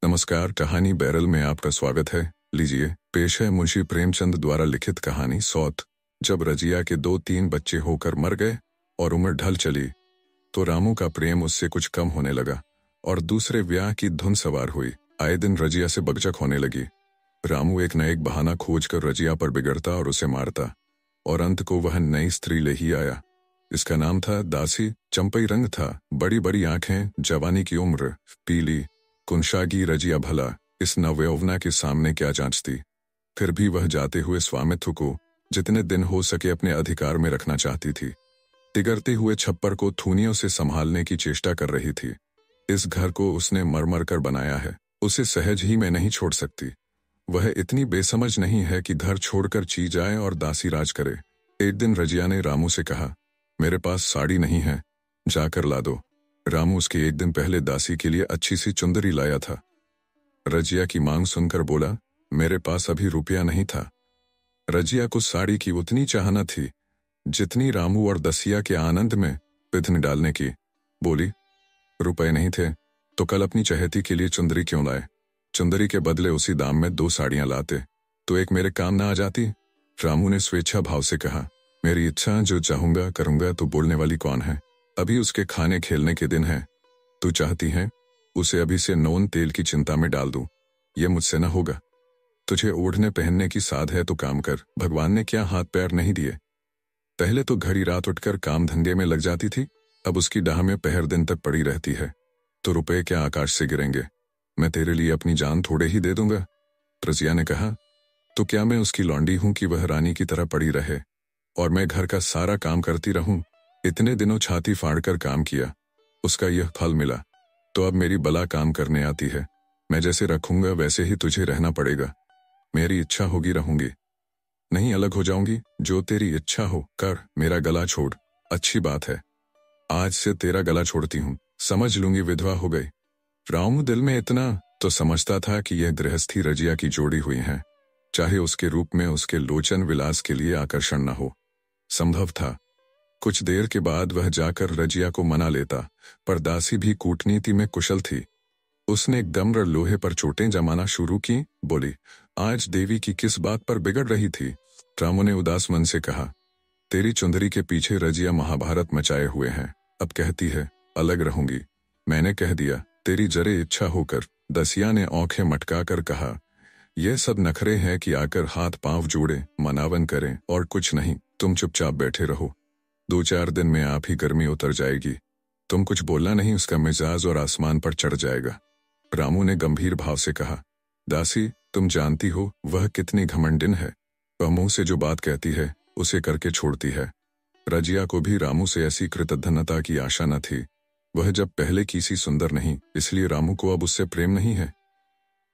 नमस्कार, कहानी बैरल में आपका स्वागत है। लीजिए, पेश है मुंशी प्रेमचंद द्वारा लिखित कहानी सौत। जब रजिया के 2-3 बच्चे होकर मर गए और उम्र ढल चली, तो रामू का प्रेम उससे कुछ कम होने लगा और दूसरे ब्याह की धुन सवार हुई। आए दिन रजिया से बकझक होने लगी। रामू एक न एक बहाना खोजकर रजिया पर बिगड़ता और उसे मारता, और अंत को वह नई स्त्री ले ही आया। इसका नाम था दासी। चंपई रंग था, बड़ी बड़ी आंखें, जवानी की उम्र, पीली कुंशागी रजिया भला इस नवयौवना के सामने क्या जांचती। फिर भी वह जाते हुए स्वामित्व को जितने दिन हो सके अपने अधिकार में रखना चाहती थी। तिगरते हुए छप्पर को थूनियों से संभालने की चेष्टा कर रही थी। इस घर को उसने मर कर बनाया है, उसे सहज ही में नहीं छोड़ सकती। वह इतनी बेसमझ नहीं है कि घर छोड़कर ची जाए और दासी राज करे। एक दिन रजिया ने रामू से कहा, मेरे पास साड़ी नहीं है, जाकर ला दो। रामू उसके एक दिन पहले दासी के लिए अच्छी सी चुंदरी लाया था। रजिया की मांग सुनकर बोला, मेरे पास अभी रुपया नहीं था। रजिया को साड़ी की उतनी चाहना थी जितनी रामू और दसिया के आनंद में पिधन डालने की। बोली, रुपए नहीं थे तो कल अपनी चहेती के लिए चुंदरी क्यों लाए? चुंदरी के बदले उसी दाम में 2 साड़ियां लाते तो एक मेरे काम ना आ जाती। रामू ने स्वेच्छा भाव से कहा, मेरी इच्छा, जो चाहूंगा करूंगा। तो बोलने वाली कौन है? अभी उसके खाने खेलने के दिन हैं। तू चाहती है उसे अभी से नोन तेल की चिंता में डाल दूं? ये मुझसे न होगा। तुझे ओढ़ने पहनने की साध है तो काम कर। भगवान ने क्या हाथ पैर नहीं दिए? पहले तो घड़ी रात उठकर काम धंधे में लग जाती थी, अब उसकी डाह में पहर दिन तक पड़ी रहती है। तो रुपए क्या आकाश से गिरेंगे? मैं तेरे लिए अपनी जान थोड़े ही दे दूंगा। रजिया ने कहा, तो क्या मैं उसकी लौंडी हूं कि वह रानी की तरह पड़ी रहे और मैं घर का सारा काम करती रहूं? इतने दिनों छाती फाड़कर काम किया, उसका यह फल मिला, तो अब मेरी बला काम करने आती है। मैं जैसे रखूंगा वैसे ही तुझे रहना पड़ेगा। मेरी इच्छा होगी रहूंगी, नहीं अलग हो जाऊंगी। जो तेरी इच्छा हो कर, मेरा गला छोड़। अच्छी बात है, आज से तेरा गला छोड़ती हूं, समझ लूंगी विधवा हो गई। रामू दिल में इतना तो समझता था कि यह गृहस्थी रजिया की जोड़ी हुई है, चाहे उसके रूप में उसके लोचन विलास के लिए आकर्षण न हो। संभव था कुछ देर के बाद वह जाकर रजिया को मना लेता, पर दासी भी कूटनीति में कुशल थी। उसने एकदम लोहे पर चोटें जमाना शुरू की। बोली, आज देवी की किस बात पर बिगड़ रही थी? रामू ने उदास मन से कहा, तेरी चुंदरी के पीछे रजिया महाभारत मचाए हुए हैं। अब कहती है अलग रहूंगी। मैंने कह दिया, तेरी जरे इच्छा होकर। दसिया ने आंखें मटका कर कहा, यह सब नखरे हैं कि आकर हाथ पांव जोड़े मनावन करें और कुछ नहीं। तुम चुपचाप बैठे रहो, 2-4 दिन में आप ही गर्मी उतर जाएगी। तुम कुछ बोलना नहीं, उसका मिजाज और आसमान पर चढ़ जाएगा। रामू ने गंभीर भाव से कहा, दासी तुम जानती हो वह कितनी घमंडिन है। वह मुंह से जो बात कहती है उसे करके छोड़ती है। रजिया को भी रामू से ऐसी कृतज्ञता की आशा न थी। वह जब पहले की सी सुंदर नहीं, इसलिए रामू को अब उससे प्रेम नहीं है।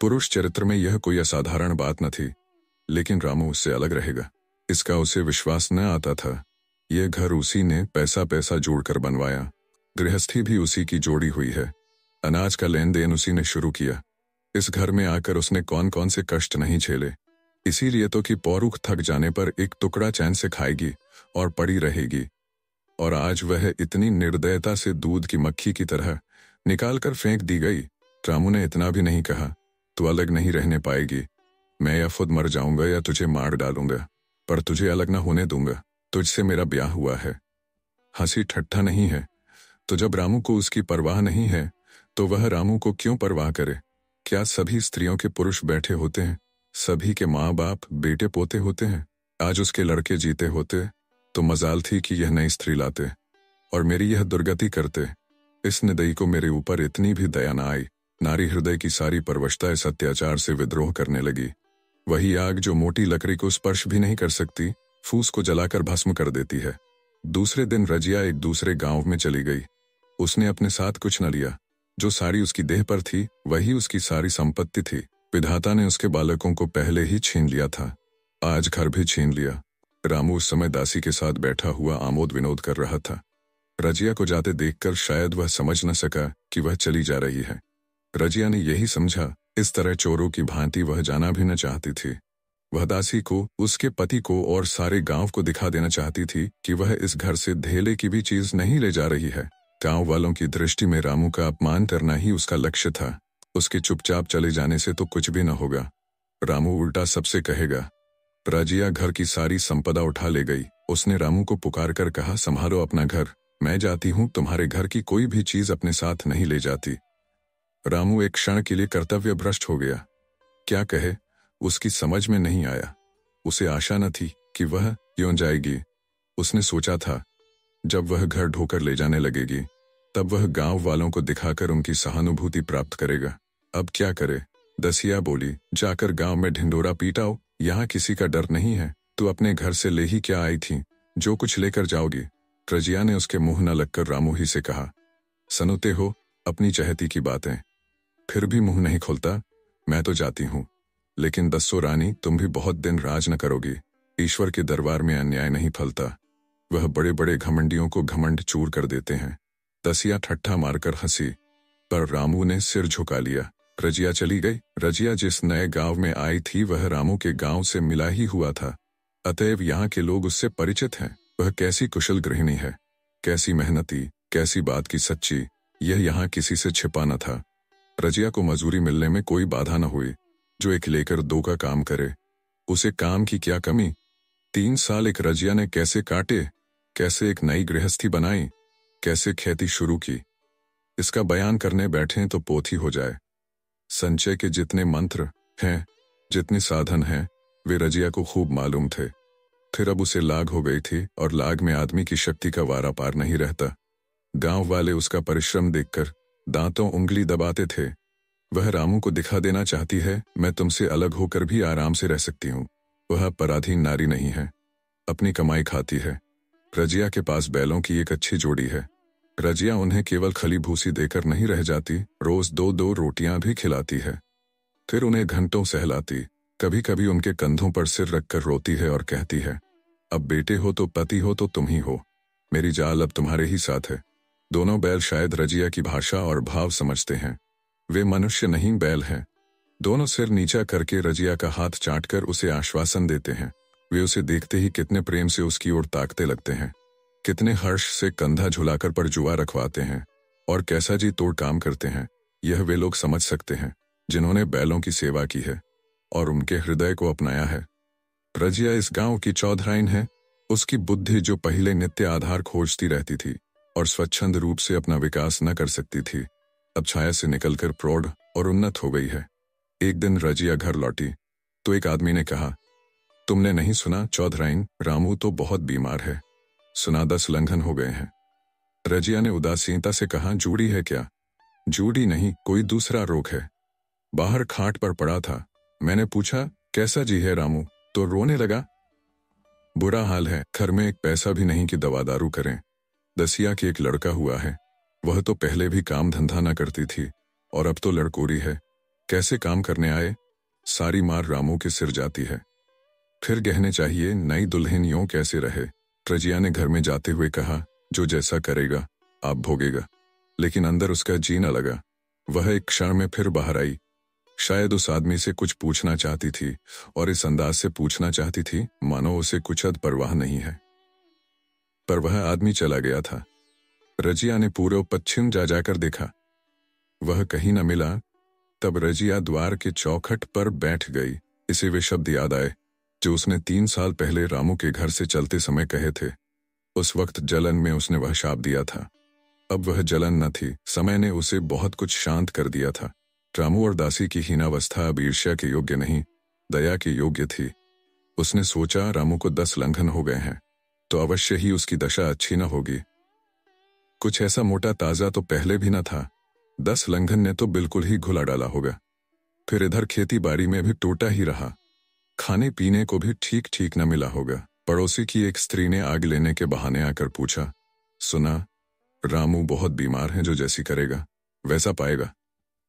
पुरुष चरित्र में यह कोई असाधारण बात न थी, लेकिन रामू उससे अलग रहेगा, इसका उसे विश्वास न आता था। यह घर उसी ने पैसा जोड़कर बनवाया, गृहस्थी भी उसी की जोड़ी हुई है, अनाज का लेन देन उसी ने शुरू किया। इस घर में आकर उसने कौन कौन से कष्ट नहीं झेले। इसीलिए तो कि पौरुख थक जाने पर एक टुकड़ा चैन से खाएगी और पड़ी रहेगी, और आज वह इतनी निर्दयता से दूध की मक्खी की तरह निकाल कर फेंक दी गई। रामू ने इतना भी नहीं कहा, तू अलग नहीं रहने पाएगी। मैं या खुद मर जाऊंगा या तुझे मार डालूंगा, पर तुझे अलग न होने दूंगा। तुझसे मेरा ब्याह हुआ है। हंसी ठट्ठा नहीं है। तो जब रामू को उसकी परवाह नहीं है, तो वह रामू को क्यों परवाह करे? क्या सभी स्त्रियों के पुरुष बैठे होते हैं? सभी के माँ बाप बेटे पोते होते हैं? आज उसके लड़के जीते होते तो मजाल थी कि यह नई स्त्री लाते और मेरी यह दुर्गति करते। इस निदयी को मेरे ऊपर इतनी भी दया न आई। नारी हृदय की सारी परवशता इस अत्याचार से विद्रोह करने लगी। वही आग जो मोटी लकड़ी को स्पर्श भी नहीं कर सकती, फूस को जलाकर भस्म कर देती है। दूसरे दिन रजिया एक दूसरे गांव में चली गई। उसने अपने साथ कुछ न लिया। जो साड़ी उसकी देह पर थी वही उसकी सारी संपत्ति थी। विधाता ने उसके बालकों को पहले ही छीन लिया था, आज घर भी छीन लिया। रामू उस समय दासी के साथ बैठा हुआ आमोद विनोद कर रहा था। रजिया को जाते देखकर शायद वह समझ न सका कि वह चली जा रही है। रजिया ने यही समझा, इस तरह चोरों की भांति वह जाना भी न चाहती थी। वह दासी को, उसके पति को और सारे गांव को दिखा देना चाहती थी कि वह इस घर से धेले की भी चीज नहीं ले जा रही है। गांव वालों की दृष्टि में रामू का अपमान करना ही उसका लक्ष्य था। उसके चुपचाप चले जाने से तो कुछ भी न होगा। रामू उल्टा सबसे कहेगा। रजिया घर की सारी संपदा उठा ले गई। उसने रामू को पुकार कर कहा, संभालो अपना घर, मैं जाती हूं, तुम्हारे घर की कोई भी चीज अपने साथ नहीं ले जाती। रामू एक क्षण के लिए कर्तव्य भ्रष्ट हो गया। क्या कहे, उसकी समझ में नहीं आया। उसे आशा न थी कि वह क्यों जाएगी। उसने सोचा था जब वह घर ढोकर ले जाने लगेगी तब वह गांव वालों को दिखाकर उनकी सहानुभूति प्राप्त करेगा। अब क्या करे। दसिया बोली, जाकर गांव में ढिंडोरा पीटाओ, यहाँ किसी का डर नहीं है। तू अपने घर से ले ही क्या आई थी, जो कुछ लेकर जाओगी। रजिया ने उसके मुंह न लगकर रामू ही से कहा, सुनते हो अपनी चहती की बातें, फिर भी मुंह नहीं खोलता। मैं तो जाती हूँ, लेकिन दस्सो रानी, तुम भी बहुत दिन राज न करोगी। ईश्वर के दरबार में अन्याय नहीं फलता, वह बड़े बड़े घमंडियों को घमंड चूर कर देते हैं। दसिया ठट्ठा मारकर हंसी, पर रामू ने सिर झुका लिया। रजिया चली गई। रजिया जिस नए गांव में आई थी वह रामू के गांव से मिला ही हुआ था, अतएव यहाँ के लोग उससे परिचित हैं। वह कैसी कुशल गृहिणी है, कैसी मेहनती, कैसी बात की सच्ची, यह यहाँ किसी से छिपा न था। रजिया को मजूरी मिलने में कोई बाधा न हुई। जो एक लेकर दो का काम करे, उसे काम की क्या कमी। 3 साल एक रजिया ने कैसे काटे, कैसे एक नई गृहस्थी बनाई, कैसे खेती शुरू की, इसका बयान करने बैठे तो पोथी हो जाए। संचय के जितने मंत्र हैं, जितने साधन हैं, वे रजिया को खूब मालूम थे। फिर अब उसे लाग हो गई थी, और लाग में आदमी की शक्ति का वारा पार नहीं रहता। गांव वाले उसका परिश्रम देखकर दांतों उंगली दबाते थे। वह रामू को दिखा देना चाहती है, मैं तुमसे अलग होकर भी आराम से रह सकती हूँ। वह पराधीन नारी नहीं है, अपनी कमाई खाती है। रजिया के पास बैलों की एक अच्छी जोड़ी है। रजिया उन्हें केवल खली भूसी देकर नहीं रह जाती, रोज 2-2 रोटियां भी खिलाती है। फिर उन्हें घंटों सहलाती, कभी कभी उनके कंधों पर सिर रखकर रोती है और कहती है, अब बेटे हो तो पति हो तो तुम ही हो, मेरी जाल अब तुम्हारे ही साथ है। दोनों बैल शायद रजिया की भाषा और भाव समझते हैं। वे मनुष्य नहीं, बैल हैं। दोनों सिर नीचा करके रजिया का हाथ चाटकर उसे आश्वासन देते हैं। वे उसे देखते ही कितने प्रेम से उसकी ओर ताकते लगते हैं, कितने हर्ष से कंधा झुलाकर पर जुआ रखवाते हैं, और कैसा जी तोड़ काम करते हैं। यह वे लोग समझ सकते हैं जिन्होंने बैलों की सेवा की है और उनके हृदय को अपनाया है। रजिया इस गांव की चौधराइन है। उसकी बुद्धि जो पहले नित्य आधार खोजती रहती थी और स्वच्छंद रूप से अपना विकास न कर सकती थी, अब छाया से निकलकर प्रौढ़ और उन्नत हो गई है। एक दिन रजिया घर लौटी तो एक आदमी ने कहा, तुमने नहीं सुना चौधराइन, रामू तो बहुत बीमार है, सुना 10 उल्लंघन हो गए हैं। रजिया ने उदासीनता से कहा, जूड़ी है क्या? जूड़ी नहीं, कोई दूसरा रोग है। बाहर खाट पर पड़ा था। मैंने पूछा, कैसा जी है रामू? तो रोने लगा। बुरा हाल है, घर में एक पैसा भी नहीं कि दवा दारू करें। दसिया के एक लड़का हुआ है, वह तो पहले भी काम धंधा न करती थी और अब तो लड़कोरी है। कैसे काम करने आए, सारी मार रामू के सिर जाती है। फिर गहने चाहिए, नई दुल्हन यूं कैसे रहे। रजिया ने घर में जाते हुए कहा, जो जैसा करेगा आप भोगेगा। लेकिन अंदर उसका जी न लगा। वह एक क्षण में फिर बाहर आई। शायद उस आदमी से कुछ पूछना चाहती थी, और इस अंदाज से पूछना चाहती थी मानो उसे कुछ अद परवाह नहीं है। पर वह आदमी चला गया था। रजिया ने पूर्व पश्चिम जा जाकर देखा, वह कहीं न मिला। तब रजिया द्वार के चौखट पर बैठ गई। इसे वे शब्द याद आए जो उसने 3 साल पहले रामू के घर से चलते समय कहे थे। उस वक्त जलन में उसने वह शाप दिया था। अब वह जलन न थी, समय ने उसे बहुत कुछ शांत कर दिया था। रामू और दासी की हीनावस्था अब ईर्ष्या के योग्य नहीं, दया के योग्य थी। उसने सोचा, रामू को 10 उल्लंघन हो गए हैं तो अवश्य ही उसकी दशा अच्छी न होगी। कुछ ऐसा मोटा ताजा तो पहले भी न था। 10 उल्लंघन ने तो बिल्कुल ही घुला डाला होगा। फिर इधर खेती बाड़ी में भी टूटा ही रहा, खाने पीने को भी ठीक ठीक न मिला होगा। पड़ोसी की एक स्त्री ने आग लेने के बहाने आकर पूछा, सुना रामू बहुत बीमार है, जो जैसी करेगा वैसा पाएगा।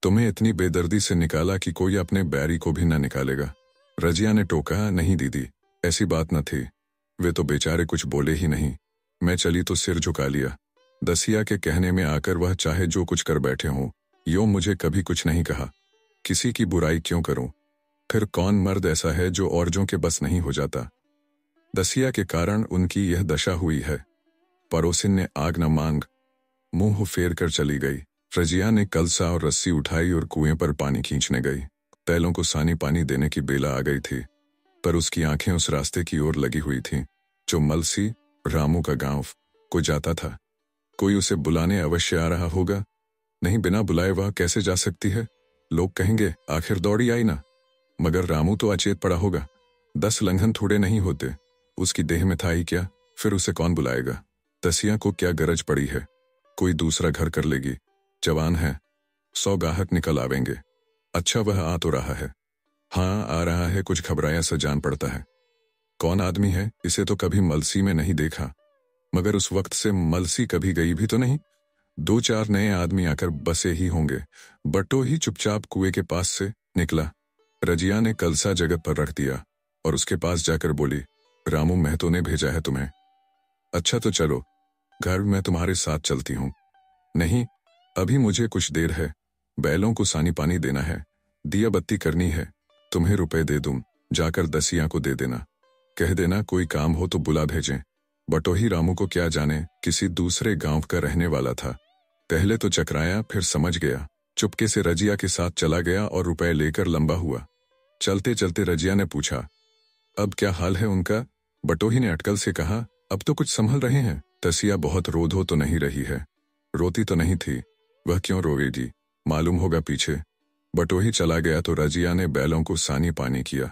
तुम्हें इतनी बेदर्दी से निकाला कि कोई अपने बैरी को भी न निकालेगा। रजिया ने टोका, नहीं दीदी, ऐसी बात न थी। वे तो बेचारे कुछ बोले ही नहीं। मैं चली तो सिर झुका लिया। दसिया के कहने में आकर वह चाहे जो कुछ कर बैठे हों, यो मुझे कभी कुछ नहीं कहा। किसी की बुराई क्यों करूं? फिर कौन मर्द ऐसा है जो औरजों के बस नहीं हो जाता? दसिया के कारण उनकी यह दशा हुई है। पड़ोसिन ने आग न मांग मुंह फेर कर चली गई। रजिया ने कलसा और रस्सी उठाई और कुएं पर पानी खींचने गई। बैलों को सानी पानी देने की बेला आ गई थी, पर उसकी आंखें उस रास्ते की ओर लगी हुई थीं जो मलसी, रामू का गांव को जाता था। कोई उसे बुलाने अवश्य आ रहा होगा। नहीं, बिना बुलाए वह कैसे जा सकती है? लोग कहेंगे आखिर दौड़ी आई ना। मगर रामू तो अचेत पड़ा होगा। 10 लंघन थोड़े नहीं होते। उसकी देह में था ही क्या, फिर उसे कौन बुलाएगा? दसिया को क्या गरज पड़ी है? कोई दूसरा घर कर लेगी। जवान है, 100 गाहक निकल आवेंगे। अच्छा, वह आ तो रहा है। हाँ, आ रहा है। कुछ घबराया सा जान पड़ता है। कौन आदमी है? इसे तो कभी मलसी में नहीं देखा। मगर उस वक्त से मलसी कभी गई भी तो नहीं। 2-4 नए आदमी आकर बसे ही होंगे। बट्टो ही चुपचाप कुएं के पास से निकला। रजिया ने कलसा जगत पर रख दिया और उसके पास जाकर बोली, रामू महतो ने भेजा है तुम्हें। अच्छा तो चलो, घर मैं तुम्हारे साथ चलती हूँ। नहीं, अभी मुझे कुछ देर है। बैलों को सानी पानी देना है, दिया बत्ती करनी है। तुम्हें रुपए दे दूं, जाकर दसिया को दे देना। कह देना कोई काम हो तो बुला भेजें। बटोही रामू को क्या जाने, किसी दूसरे गांव का रहने वाला था। पहले तो चकराया, फिर समझ गया। चुपके से रजिया के साथ चला गया और रुपए लेकर लंबा हुआ। चलते चलते रजिया ने पूछा, अब क्या हाल है उनका? बटोही ने अटकल से कहा, अब तो कुछ संभल रहे हैं। दसिया बहुत रोधो तो नहीं रही है। रोती तो नहीं थी, वह क्यों रोवेगी? मालूम होगा पीछे। बटोही चला गया तो रजिया ने बैलों को सानी पानी किया,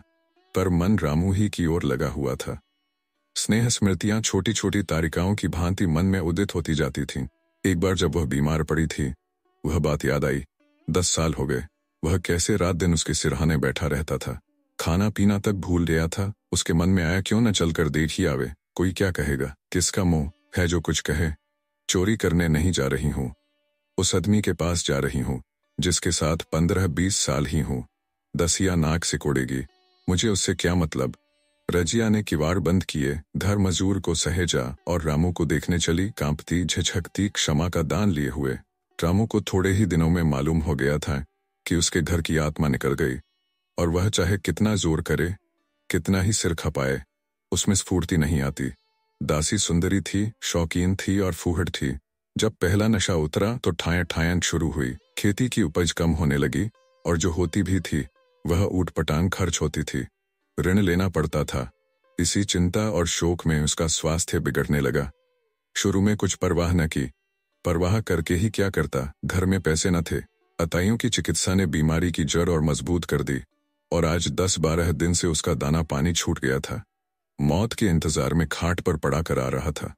पर मन रामू ही की ओर लगा हुआ था। स्नेह स्मृतियां छोटी छोटी तारिकाओं की भांति मन में उदित होती जाती थीं। एक बार जब वह बीमार पड़ी थी, वह बात याद आई। 10 साल हो गए, वह कैसे रात दिन उसके सिरहाने बैठा रहता था। खाना पीना तक भूल गया था। उसके मन में आया, क्यों न चलकर देख ही आवे। कोई क्या कहेगा? किसका मुंह है जो कुछ कहे। चोरी करने नहीं जा रही हूँ, उस आदमी के पास जा रही हूँ जिसके साथ 15-20 साल ही हूँ। दसिया नाक सिकोड़ेगी, मुझे उससे क्या मतलब। रजिया ने किवाड़ बंद किए, धर मजूर को सहेजा और रामू को देखने चली, कांपती झिझकती, क्षमा का दान लिए हुए। रामू को थोड़े ही दिनों में मालूम हो गया था कि उसके घर की आत्मा निकल गई, और वह चाहे कितना जोर करे, कितना ही सिर खपाए, उसमें स्फूर्ति नहीं आती। दासी सुंदरी थी, शौकीन थी और फूहड़ थी। जब पहला नशा उतरा तो ठायन ठायन शुरू हुई। खेती की उपज कम होने लगी, और जो होती भी थी वह ऊटपटांग खर्च होती थी। ऋण लेना पड़ता था। इसी चिंता और शोक में उसका स्वास्थ्य बिगड़ने लगा। शुरू में कुछ परवाह न की, परवाह करके ही क्या करता, घर में पैसे न थे। अताइयों की चिकित्सा ने बीमारी की जड़ और मजबूत कर दी, और आज 10-12 दिन से उसका दाना पानी छूट गया था। मौत के इंतजार में खाट पर पड़ा कर आ रहा था,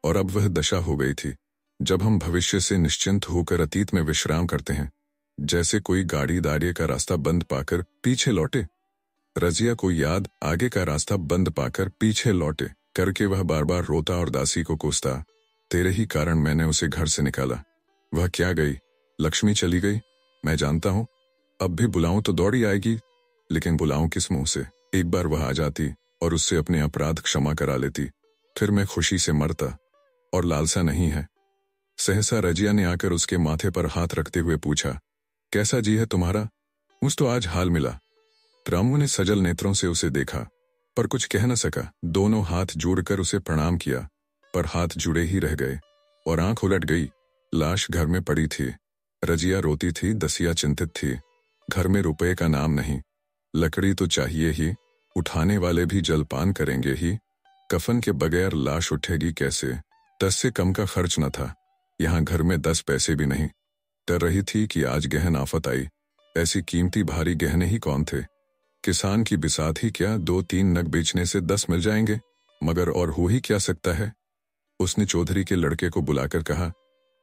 और अब वह दशा हो गई थी जब हम भविष्य से निश्चिंत होकर अतीत में विश्राम करते हैं, जैसे कोई गाड़ी दाड़िये का रास्ता बंद पाकर पीछे लौटे। रजिया को याद, आगे का रास्ता बंद पाकर पीछे लौटे करके वह बार बार रोता और दासी को कोसता, तेरे ही कारण मैंने उसे घर से निकाला। वह क्या गई? लक्ष्मी चली गई, मैं जानता हूं। अब भी बुलाऊं तो दौड़ी आएगी, लेकिन बुलाऊं किस मुंह से? एक बार वह आ जाती और उससे अपने अपराध क्षमा करा लेती, फिर मैं खुशी से मरता। और लालसा नहीं है। सहसा रजिया ने आकर उसके माथे पर हाथ रखते हुए पूछा, कैसा जी है तुम्हारा? मुझ तो आज हाल मिला। रामू ने सजल नेत्रों से उसे देखा, पर कुछ कह न सका। दोनों हाथ जोड़कर उसे प्रणाम किया, पर हाथ जुड़े ही रह गए और आंख उलट गई। लाश घर में पड़ी थी। रजिया रोती थी, दसिया चिंतित थी। घर में रुपए का नाम नहीं। लकड़ी तो चाहिए ही, उठाने वाले भी जलपान करेंगे ही। कफन के बगैर लाश उठेगी कैसे? 10 से कम का खर्च न था। यहाँ घर में 10 पैसे भी नहीं। डर रही थी कि आज गहन आफत आई। ऐसी कीमती भारी गहने ही कौन थे? किसान की बिसात ही क्या, 2-3 नग बेचने से 10 मिल जाएंगे। मगर और हो ही क्या सकता है। उसने चौधरी के लड़के को बुलाकर कहा,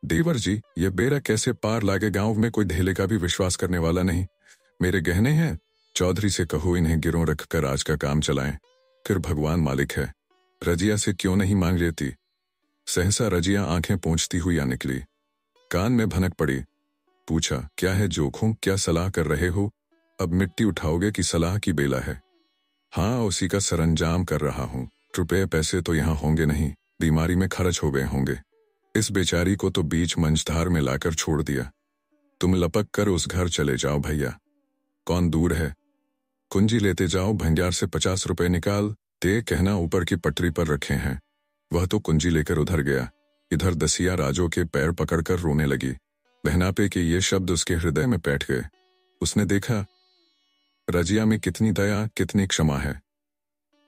देवर जी, ये बेरा कैसे पार लागे? गांव में कोई ढेले का भी विश्वास करने वाला नहीं। मेरे गहने हैं, चौधरी से कहो इन्हें गिरों रखकर आज का काम चलाएं, फिर भगवान मालिक है। रजिया से क्यों नहीं मांग लेती? सहसा रजिया आंखें पोंछती हुई आ निकली। कान में भनक पड़ी। पूछा, क्या है जोखूं? क्या सलाह कर रहे हो? अब मिट्टी उठाओगे कि सलाह की बेला है? हाँ, उसी का सरंजाम कर रहा हूँ। रुपए पैसे तो यहाँ होंगे नहीं, बीमारी में खर्च हो गए होंगे। इस बेचारी को तो बीच मंझधार में लाकर छोड़ दिया। तुम लपक कर उस घर चले जाओ भैया। कौन दूर है? कुंजी लेते जाओ, भंगार से 50 रुपए निकाल दे, कहना ऊपर की पटरी पर रखे हैं। वह तो कुंजी लेकर उधर गया। इधर दसिया राजो के पैर पकड़कर रोने लगी। बहनापे के ये शब्द उसके हृदय में बैठ गए। उसने देखा रजिया में कितनी दया, कितनी क्षमा है।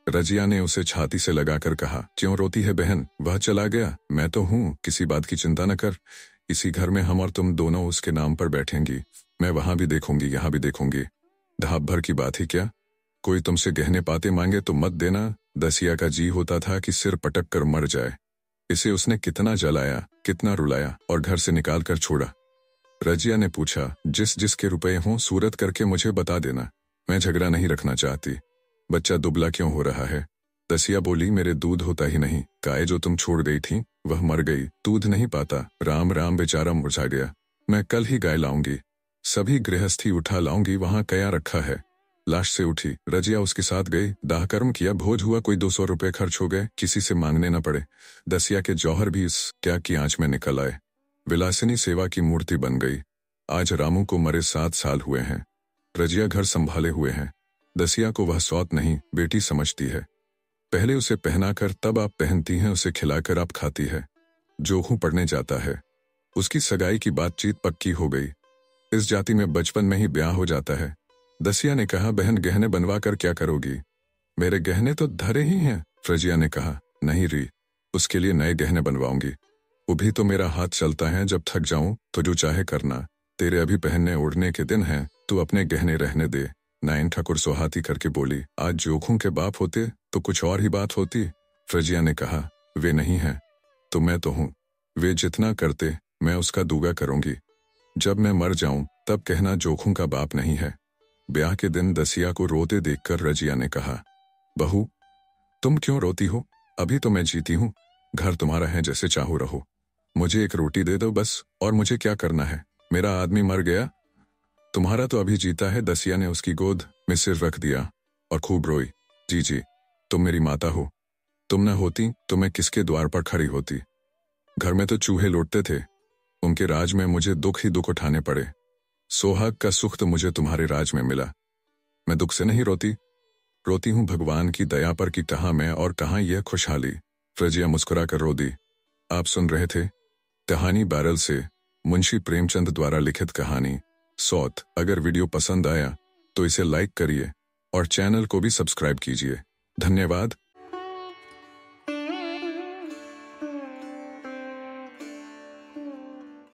रजिया ने उसे छाती से लगाकर कहा, क्यों रोती है बहन? वह चला गया, मैं तो हूं, किसी बात की चिंता न कर। इसी घर में हम और तुम दोनों उसके नाम पर बैठेंगी। मैं वहां भी देखूंगी, यहां भी देखूंगी। ढाब भर की बात ही क्या। कोई तुमसे गहने पाते मांगे तो मत देना। दसिया का जी होता था कि सिर पटक कर मर जाए। इसे उसने कितना जलाया, कितना रुलाया और घर से निकाल कर छोड़ा। रजिया ने पूछा, जिस जिसके रुपए हों सूरत करके मुझे बता देना। मैं झगड़ा नहीं रखना चाहती। बच्चा दुबला क्यों हो रहा है? दसिया बोली, मेरे दूध होता ही नहीं। गाय जो तुम छोड़ गई थी वह मर गई, दूध नहीं पाता। राम राम, बेचारा मुरझा गया। मैं कल ही गाय लाऊंगी, सभी गृहस्थी उठा लाऊंगी, वहां कया रखा है। लाश से उठी। रजिया उसके साथ गई। दाह कर्म किया, भोज हुआ, कोई 200 रुपए खर्च हो गए, किसी से मांगने न पड़े। दसिया के जौहर भी इस क्या की आंच में निकल आए। विलासिनी सेवा की मूर्ति बन गई। आज रामू को मरे 7 साल हुए हैं। रजिया घर संभाले हुए हैं। दसिया को वह सौत नहीं, बेटी समझती है। पहले उसे पहनाकर तब आप पहनती हैं, उसे खिलाकर आप खाती है। जोखू पढ़ने जाता है। उसकी सगाई की बातचीत पक्की हो गई। इस जाति में बचपन में ही ब्याह हो जाता है। दसिया ने कहा, बहन गहने बनवा कर क्या करोगी? मेरे गहने तो धरे ही हैं। रजिया ने कहा, नहीं री, उसके लिए नए गहने बनवाऊंगी। वो भी तो मेरा हाथ चलता है, जब थक जाऊं तो जो चाहे करना। तेरे अभी पहनने ओढ़ने के दिन हैं, तू अपने गहने रहने दे। नायन ठाकुर सोहाती करके बोली, आज जोखों के बाप होते तो कुछ और ही बात होती। रजिया ने कहा, वे नहीं हैं तो मैं तो हूं। वे जितना करते मैं उसका दूगा करूंगी। जब मैं मर जाऊं तब कहना जोखों का बाप नहीं है। ब्याह के दिन दसिया को रोते देखकर रजिया ने कहा, बहू तुम क्यों रोती हो? अभी तो मैं जीती हूं। घर तुम्हारा है, जैसे चाहो रहो। मुझे एक रोटी दे दो बस, और मुझे क्या करना है? मेरा आदमी मर गया, तुम्हारा तो अभी जीता है। दसिया ने उसकी गोद में सिर रख दिया और खूब रोई। जी जी, तुम मेरी माता हो। तुम न होती तो मैं किसके द्वार पर खड़ी होती? घर में तो चूहे लौटते थे। उनके राज में मुझे दुख ही दुख उठाने पड़े। सोहाग का सुख तो मुझे तुम्हारे राज में मिला। मैं दुख से नहीं रोती, रोती हूं भगवान की दया पर कि कहां मैं और कहां यह खुशहाली। रजिया मुस्कुरा कर रो दी। आप सुन रहे थे कहानी बैरल से मुंशी प्रेमचंद द्वारा लिखित कहानी सौत। अगर वीडियो पसंद आया तो इसे लाइक करिए और चैनल को भी सब्सक्राइब कीजिए। धन्यवाद।